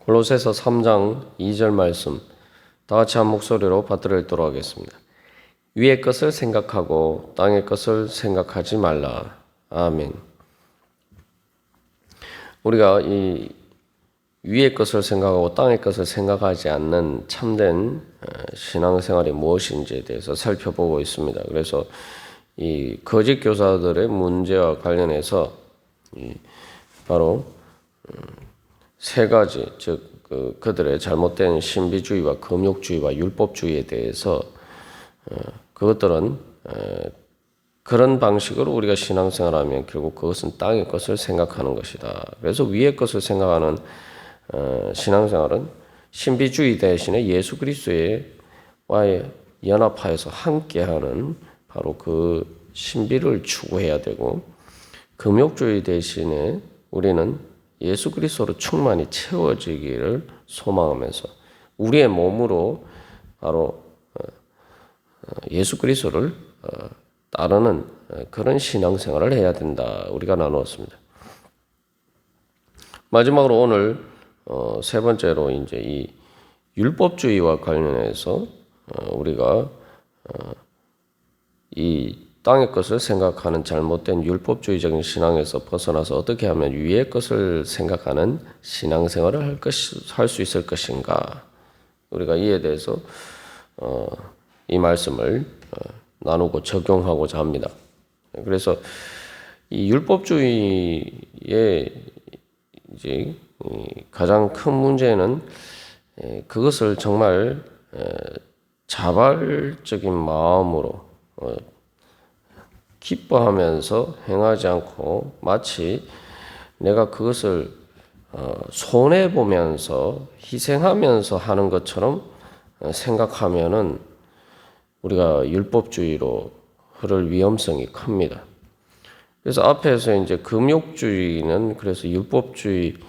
골로새서 3장 2절 말씀 다 같이 한 목소리로 받들어 읽도록 하겠습니다. 위의 것을 생각하고 땅의 것을 생각하지 말라. 아멘. 우리가 이 위의 것을 생각하고 땅의 것을 생각하지 않는 참된 신앙생활이 무엇인지에 대해서 살펴보고 있습니다. 그래서 이 거짓 교사들의 문제와 관련해서 바로 세 가지, 즉 그들의 잘못된 신비주의와 금욕주의와 율법주의에 대해서 그것들은 그런 방식으로 우리가 신앙생활하면 결국 그것은 땅의 것을 생각하는 것이다. 그래서 위의 것을 생각하는 신앙생활은 신비주의 대신에 예수 그리스도와의 연합하여서 함께하는 바로 그 신비를 추구해야 되고, 금욕주의 대신에 우리는 예수 그리스도로 충만히 채워지기를 소망하면서 우리의 몸으로 바로 예수 그리스도를 따르는 그런 신앙생활을 해야 된다. 우리가 나누었습니다. 마지막으로 오늘 세 번째로 이제 이 율법주의와 관련해서 우리가 이 땅의 것을 생각하는 잘못된 율법주의적인 신앙에서 벗어나서 어떻게 하면 위의 것을 생각하는 신앙생활을 할 수 있을 것인가? 우리가 이에 대해서 이 말씀을 나누고 적용하고자 합니다. 그래서 이 율법주의의 이제 가장 큰 문제는 그것을 정말 자발적인 마음으로 기뻐하면서 행하지 않고 마치 내가 그것을 손해보면서 희생하면서 하는 것처럼 생각하면은 우리가 율법주의로 흐를 위험성이 큽니다. 그래서 앞에서 이제 금욕주의는 그래서 율법주의로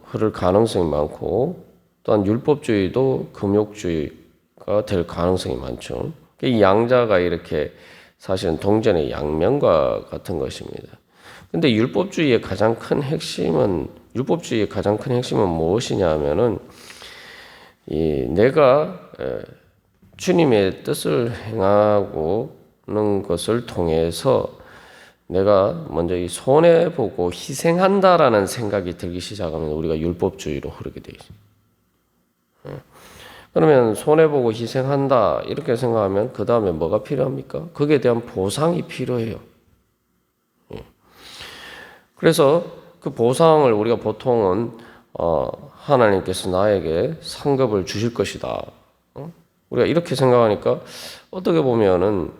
흐를 가능성이 많고, 또한 율법주의도 금욕주의가 될 가능성이 많죠. 이 양자가 이렇게 사실은 동전의 양면과 같은 것입니다. 근데 율법주의의 가장 큰 핵심은 무엇이냐 하면은 내가 주님의 뜻을 행하고는 것을 통해서 내가 먼저 이 손해보고 희생한다라는 생각이 들기 시작하면 우리가 율법주의로 흐르게 되어 있습니다. 그러면 손해보고 희생한다 이렇게 생각하면 그 다음에 뭐가 필요합니까? 거기에 대한 보상이 필요해요. 그래서 그 보상을 우리가 보통은 하나님께서 나에게 상급을 주실 것이다. 우리가 이렇게 생각하니까 어떻게 보면은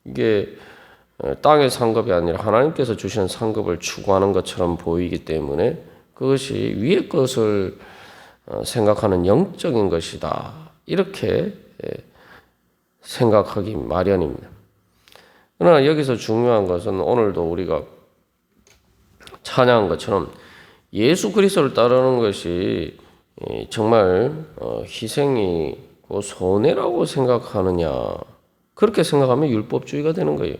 이게 땅의 상급이 아니라 하나님께서 주시는 상급을 추구하는 것처럼 보이기 때문에 그것이 위의 것을 생각하는 영적인 것이다. 이렇게 생각하기 마련입니다. 그러나 여기서 중요한 것은 오늘도 우리가 찬양한 것처럼 예수 그리스도를 따르는 것이 정말 희생이고 손해라고 생각하느냐, 그렇게 생각하면 율법주의가 되는 거예요.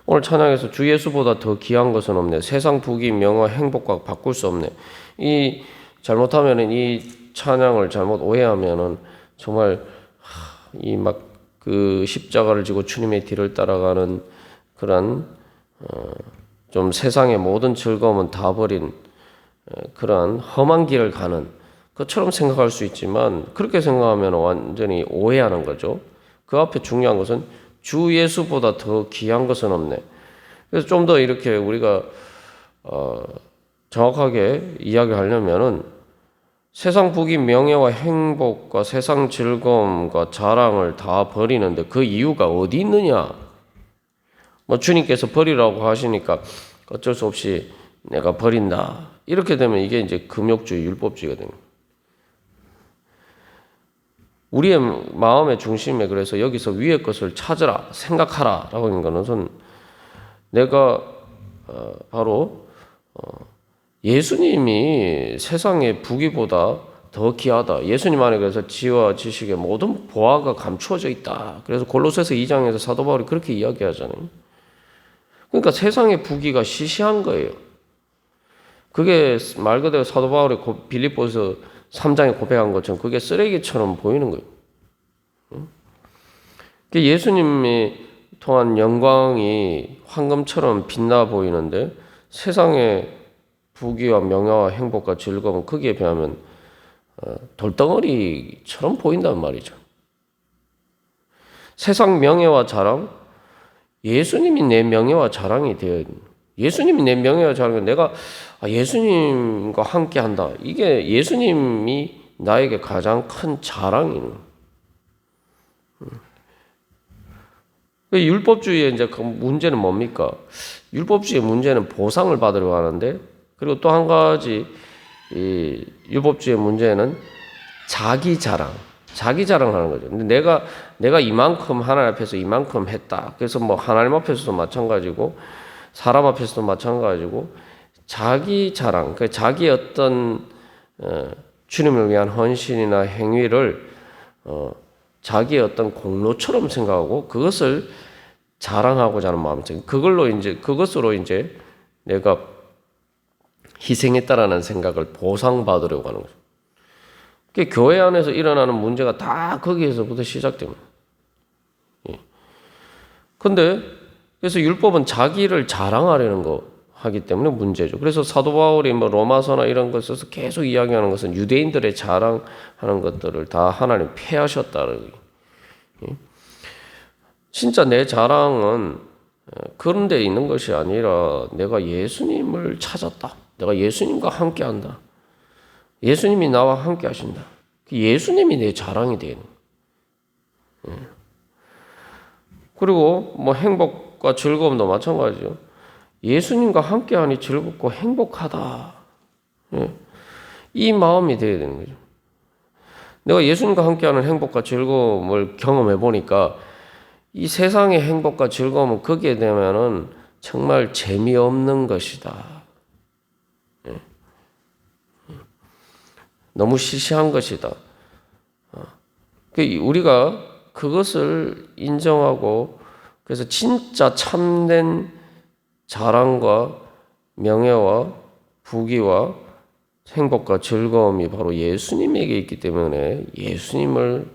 오늘 찬양에서 주 예수보다 더 귀한 것은 없네. 세상 부귀 명화 행복과 바꿀 수 없네. 잘못하면은 이 찬양을 잘못 오해하면은 정말 이 막 그 십자가를 지고 주님의 뒤를 따라가는 그런 좀 세상의 모든 즐거움은 다 버린 그런 험한 길을 가는 것처럼 생각할 수 있지만, 그렇게 생각하면 완전히 오해하는 거죠. 그 앞에 중요한 것은 주 예수보다 더 귀한 것은 없네. 그래서 좀 더 이렇게 우리가 정확하게 이야기하려면은 세상 부귀 명예와 행복과 세상 즐거움과 자랑을 다 버리는데 그 이유가 어디 있느냐? 주님께서 버리라고 하시니까 어쩔 수 없이 내가 버린다. 이렇게 되면 이게 이제 금욕주의, 율법주의가 됩니다. 우리의 마음의 중심에 그래서 여기서 위의 것을 찾으라, 생각하라 라고 하는 것은 내가 바로 예수님이 세상의 부귀보다 더 귀하다. 예수님 안에 그래서 지혜와 지식의 모든 보화가 감추어져 있다. 그래서 골로새서 2장에서 사도 바울이 그렇게 이야기하잖아요. 그러니까 세상의 부귀가 시시한 거예요. 그게 말 그대로 사도 바울이 빌립보서 3장에 고백한 것처럼 그게 쓰레기처럼 보이는 거예요. 예수님이 통한 영광이 황금처럼 빛나 보이는데 세상의 부귀와 명예와 행복과 즐거움은 거기에 비하면 돌덩어리처럼 보인단 말이죠. 세상 명예와 자랑, 예수님이 내 명예와 자랑이 되어야 됩니다. 예수님이 내 명예와 자랑이 내가 예수님과 함께한다. 이게 예수님이 나에게 가장 큰 자랑이에요. 율법주의의 이제 그 문제는 뭡니까? 율법주의의 문제는 보상을 받으려고 하는데, 그리고 또 한 가지 이 율법주의의 문제는 자기 자랑하는 거죠. 근데 내가 이만큼 하나님 앞에서 이만큼 했다. 그래서 뭐 하나님 앞에서도 마찬가지고 사람 앞에서도 마찬가지고 자기 자랑, 그러니까 자기 어떤 주님을 위한 헌신이나 행위를 자기의 어떤 공로처럼 생각하고 그것을 자랑하고자 하는 마음이 있어요. 그것으로 이제 내가 희생했다라는 생각을 보상받으려고 하는 거죠. 교회 안에서 일어나는 문제가 다 거기에서부터 시작됩니다. 그런데 그래서 율법은 자기를 자랑하려는 거 하기 때문에 문제죠. 그래서 사도 바울이 뭐 로마서나 이런 것에서 계속 이야기하는 것은 유대인들의 자랑하는 것들을 다 하나님 폐하셨다는. 진짜 내 자랑은 그런 데 있는 것이 아니라 내가 예수님을 찾았다. 내가 예수님과 함께한다. 예수님이 나와 함께 하신다. 예수님이 내 자랑이 되는. 그리고 뭐 행복과 즐거움도 마찬가지죠. 예수님과 함께하니 즐겁고 행복하다. 이 마음이 되어야 되는 거죠. 내가 예수님과 함께하는 행복과 즐거움을 경험해 보니까 이 세상의 행복과 즐거움은 거기에 되면은 정말 재미없는 것이다. 너무 시시한 것이다. 우리가 그것을 인정하고 그래서 진짜 참된 자랑과 명예와 부귀와 행복과 즐거움이 바로 예수님에게 있기 때문에 예수님을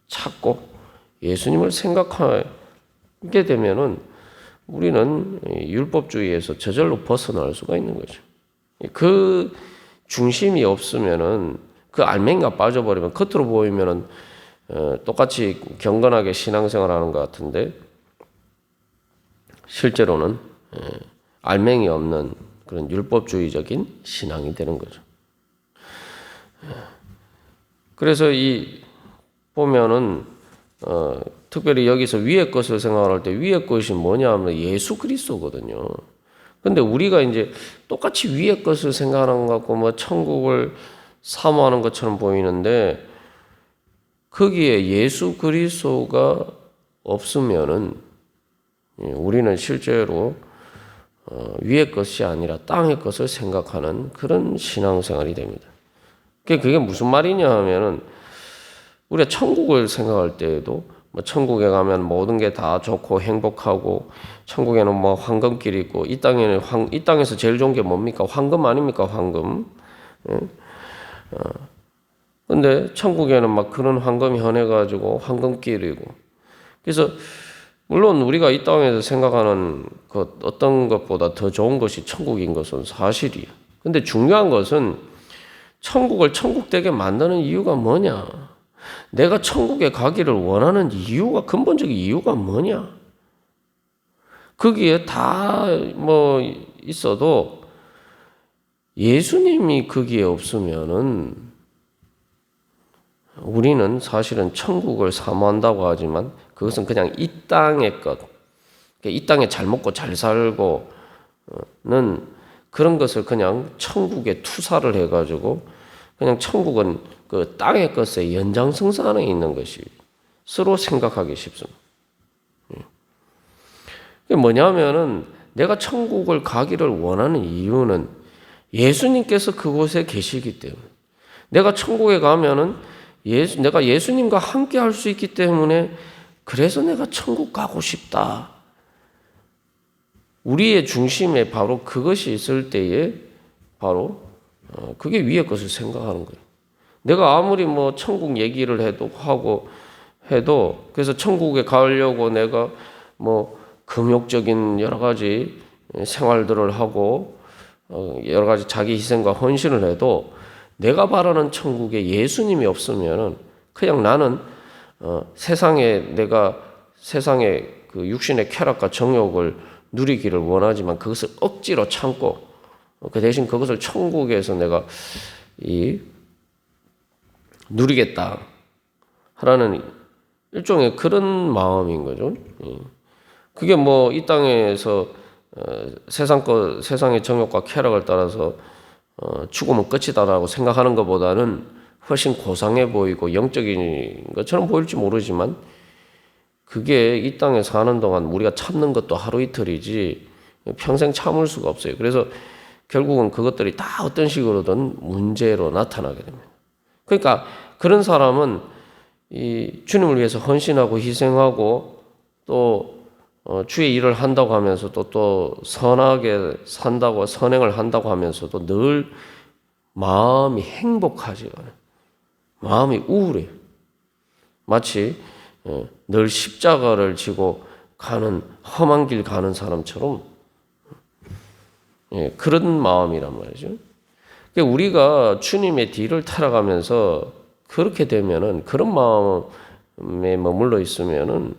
찾고 예수님을 생각하게 되면은 우리는 율법주의에서 저절로 벗어날 수가 있는 거죠. 그 중심이 없으면은 그 알맹이가 빠져버리면 겉으로 보이면은 똑같이 경건하게 신앙생활하는 것 같은데 실제로는 알맹이 없는 그런 율법주의적인 신앙이 되는 거죠. 그래서 보면은 특별히 여기서 위의 것을 생각할 때 위의 것이 뭐냐 하면 예수 그리스도거든요. 근데 우리가 이제 똑같이 위의 것을 생각하는 것 같고 뭐 천국을 사모하는 것처럼 보이는데 거기에 예수 그리스도가 없으면은 우리는 실제로 위의 것이 아니라 땅의 것을 생각하는 그런 신앙생활이 됩니다. 그게 무슨 말이냐 하면은 우리가 천국을 생각할 때에도 뭐 천국에 가면 모든 게 다 좋고 행복하고 천국에는 뭐 황금길이 있고 이 땅에서 제일 좋은 게 뭡니까? 황금 아닙니까? 황금. 근데 천국에는 막 그런 황금이 현해가지고 황금길이고. 그래서 물론 우리가 이 땅에서 생각하는 그 어떤 것보다 더 좋은 것이 천국인 것은 사실이에요. 근데 중요한 것은 천국을 천국되게 만드는 이유가 뭐냐? 내가 천국에 가기를 원하는 이유가, 근본적인 이유가 뭐냐? 거기에 다 뭐 있어도 예수님이 거기에 없으면은 우리는 사실은 천국을 사모한다고 하지만 그것은 그냥 이 땅의 것, 이 땅에 잘 먹고 잘 살고는 그런 것을 그냥 천국에 투사를 해가지고 그냥 천국은 그 땅의 것의 연장선상 안에 있는 것이 서로 생각하기 쉽습니다. 그게 뭐냐면은 내가 천국을 가기를 원하는 이유는 예수님께서 그곳에 계시기 때문에 내가 천국에 가면은 내가 예수님과 함께 할 수 있기 때문에 그래서 내가 천국 가고 싶다. 우리의 중심에 바로 그것이 있을 때에 바로 그게 위의 것을 생각하는 거예요. 내가 아무리 뭐 천국 얘기를 해도 그래서 천국에 가려고 내가 뭐 금욕적인 여러 가지 생활들을 하고 여러 가지 자기 희생과 헌신을 해도 내가 바라는 천국에 예수님이 없으면은 그냥 나는 세상의 그 육신의 쾌락과 정욕을 누리기를 원하지만 그것을 억지로 참고 그 대신 그것을 천국에서 내가 누리겠다 하라는 일종의 그런 마음인 거죠. 그게 뭐 이 땅에서 세상의 정욕과 쾌락을 따라서 죽으면 끝이다라고 생각하는 것보다는 훨씬 고상해 보이고 영적인 것처럼 보일지 모르지만 그게 이 땅에 사는 동안 우리가 참는 것도 하루 이틀이지 평생 참을 수가 없어요. 그래서 결국은 그것들이 다 어떤 식으로든 문제로 나타나게 됩니다. 그러니까 그런 사람은 이 주님을 위해서 헌신하고 희생하고 또 주의 일을 한다고 하면서도 또 선하게 산다고 선행을 한다고 하면서도 늘 마음이 행복하지 않아요. 마음이 우울해요. 마치 늘 십자가를 지고 가는 험한 길 가는 사람처럼 그런 마음이란 말이죠. 우리가 주님의 뒤를 따라가면서 그렇게 되면은 그런 마음에 머물러 있으면은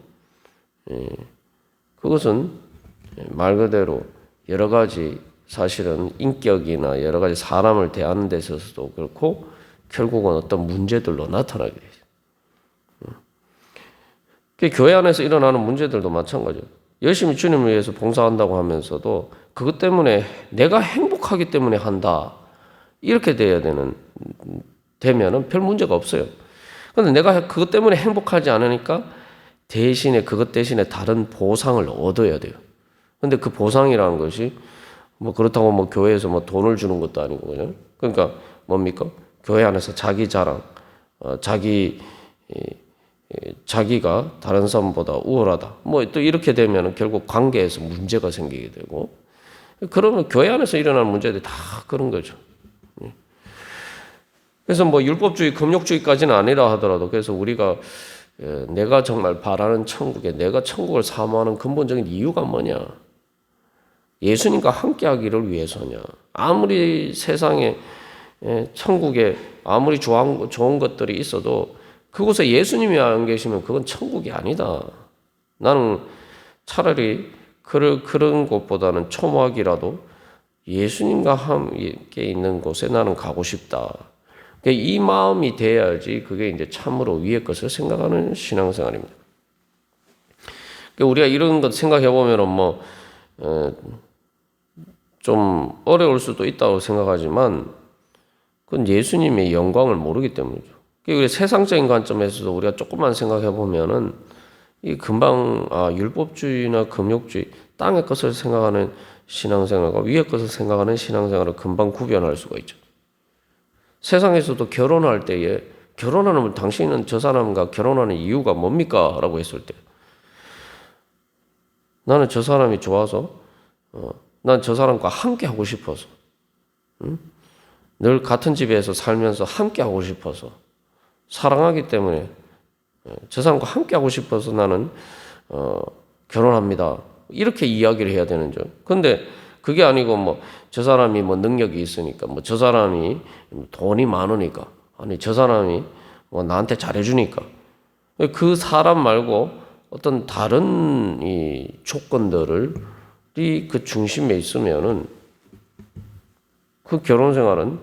그것은 말 그대로 여러 가지 사실은 인격이나 여러 가지 사람을 대하는 데 있어서도 그렇고 결국은 어떤 문제들로 나타나게 되죠. 교회 안에서 일어나는 문제들도 마찬가지예요. 열심히 주님을 위해서 봉사한다고 하면서도 그것 때문에 내가 행복하기 때문에 한다. 이렇게 되면은 별 문제가 없어요. 그런데 내가 그것 때문에 행복하지 않으니까 그것 대신에 다른 보상을 얻어야 돼요. 근데 그 보상이라는 것이 뭐 그렇다고 뭐 교회에서 뭐 돈을 주는 것도 아니고 그냥 그러니까 뭡니까? 교회 안에서 자기 자랑, 자기가 다른 사람보다 우월하다. 뭐 또 이렇게 되면 결국 관계에서 문제가 생기게 되고 그러면 교회 안에서 일어나는 문제들이 다 그런 거죠. 그래서 뭐 율법주의, 금욕주의까지는 아니라 하더라도 그래서 우리가 내가 정말 바라는 천국에 내가 천국을 사모하는 근본적인 이유가 뭐냐? 예수님과 함께하기를 위해서냐? 아무리 세상에 천국에 아무리 좋은 것들이 있어도 그곳에 예수님이 안 계시면 그건 천국이 아니다. 나는 차라리 그런 곳보다는 초막이라도 예수님과 함께 있는 곳에 나는 가고 싶다. 이 마음이 돼야지 그게 이제 참으로 위의 것을 생각하는 신앙생활입니다. 우리가 이런 것 생각해 보면은 뭐 좀 어려울 수도 있다고 생각하지만 그건 예수님의 영광을 모르기 때문이죠. 우리 세상적인 관점에서도 우리가 조금만 생각해 보면은 이 금방 율법주의나 금욕주의, 땅의 것을 생각하는 신앙생활과 위의 것을 생각하는 신앙생활을 금방 구별할 수가 있죠. 세상에서도 결혼할 때에 결혼하면 당신은 저 사람과 결혼하는 이유가 뭡니까? 라고 했을 때 나는 저 사람이 좋아서 난 저 사람과 함께 하고 싶어서 늘 같은 집에서 살면서 함께 하고 싶어서 사랑하기 때문에 저 사람과 함께 하고 싶어서 나는 결혼합니다. 이렇게 이야기를 해야 되는 점. 근데 그게 아니고 뭐 저 사람이 뭐 능력이 있으니까 뭐 저 사람이 돈이 많으니까 아니 저 사람이 뭐 나한테 잘해주니까 그 사람 말고 어떤 다른 이 조건들이 그 중심에 있으면은 그 결혼 생활은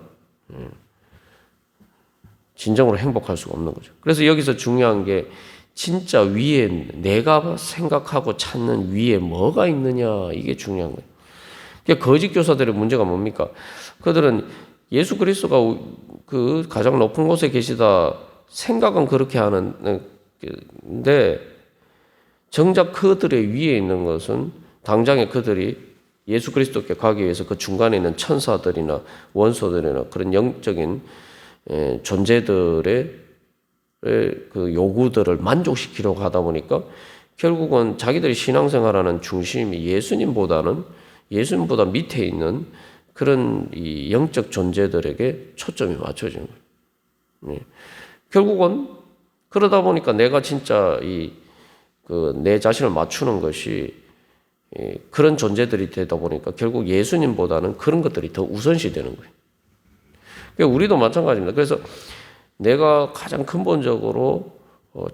진정으로 행복할 수가 없는 거죠. 그래서 여기서 중요한 게 진짜 위에 내가 생각하고 찾는 위에 뭐가 있느냐 이게 중요한 거예요. 그러니까 거짓 교사들의 문제가 뭡니까? 그들은 예수 그리스도가 그 가장 높은 곳에 계시다 생각은 그렇게 하는데 정작 그들의 위에 있는 것은 당장에 그들이 예수 그리스도께 가기 위해서 그 중간에 있는 천사들이나 원소들이나 그런 영적인 존재들의 그 요구들을 만족시키려고 하다 보니까 결국은 자기들이 신앙생활하는 중심이 예수님보다 밑에 있는 그런 이 영적 존재들에게 초점이 맞춰지는 거예요. 결국은 그러다 보니까 내가 진짜 내 자신을 맞추는 것이 그런 존재들이 되다 보니까 결국 예수님보다는 그런 것들이 더 우선시 되는 거예요. 그러니까 우리도 마찬가지입니다. 그래서 내가 가장 근본적으로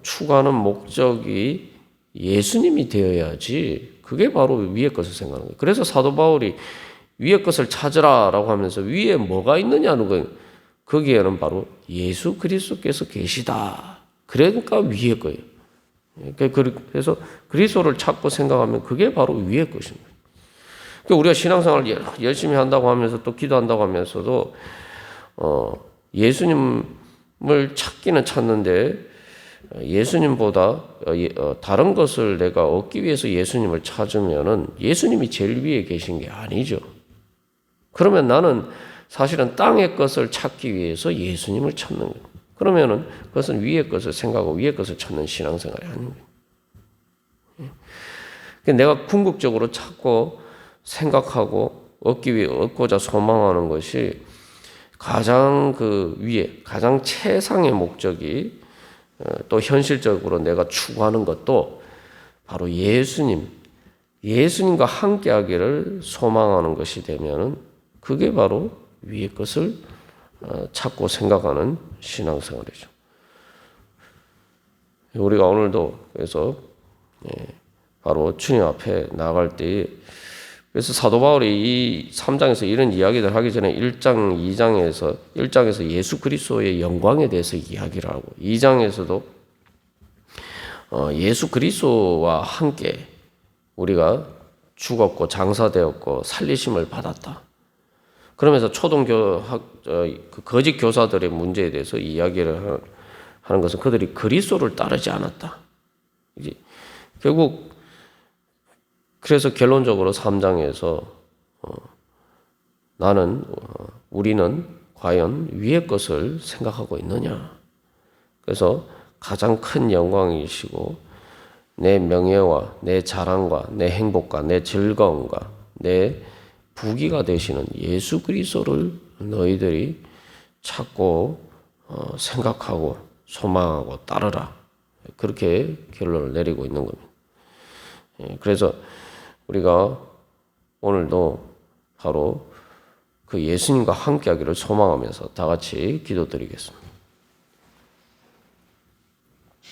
추구하는 목적이 예수님이 되어야지 그게 바로 위의 것을 생각하는 거예요. 그래서 사도 바울이 위의 것을 찾으라라고 하면서 위에 뭐가 있느냐는 거예요. 거기에는 바로 예수 그리스도께서 계시다. 그러니까 위의 거예요. 그래서 그리스도를 찾고 생각하면 그게 바로 위의 것입니다. 그러니까 우리가 신앙생활을 열심히 한다고 하면서 또 기도한다고 하면서도 예수님을 찾기는 찾는데 예수님보다 다른 것을 내가 얻기 위해서 예수님을 찾으면은 예수님이 제일 위에 계신 게 아니죠. 그러면 나는 사실은 땅의 것을 찾기 위해서 예수님을 찾는 거예요. 그러면은 그것은 위의 것을 생각하고 위의 것을 찾는 신앙생활이 아닌 거예요. 내가 궁극적으로 찾고 생각하고 얻고자 소망하는 것이 가장 그 위에, 가장 최상의 목적이 또 현실적으로 내가 추구하는 것도 바로 예수님과 함께 하기를 소망하는 것이 되면은 그게 바로 위의 것을 찾고 생각하는 신앙생활이죠. 우리가 오늘도 그래서 바로 주님 앞에 나갈 때 그래서 사도 바울이 이 3장에서 이런 이야기를 하기 전에 1장에서 예수 그리스도의 영광에 대해서 이야기를 하고 2장에서도 예수 그리스도와 함께 우리가 죽었고 장사되었고 살리심을 받았다. 그러면서 거짓 교사들의 문제에 대해서 이야기를 하는 것은 그들이 그리스도를 따르지 않았다. 이제 결국 그래서 결론적으로 3장에서 우리는 과연 위의 것을 생각하고 있느냐. 그래서 가장 큰 영광이시고 내 명예와 내 자랑과 내 행복과 내 즐거움과 내 부귀가 되시는 예수 그리스도를 너희들이 찾고 생각하고 소망하고 따르라. 그렇게 결론을 내리고 있는 겁니다. 그래서 우리가 오늘도 바로 그 예수님과 함께하기를 소망하면서 다 같이 기도드리겠습니다.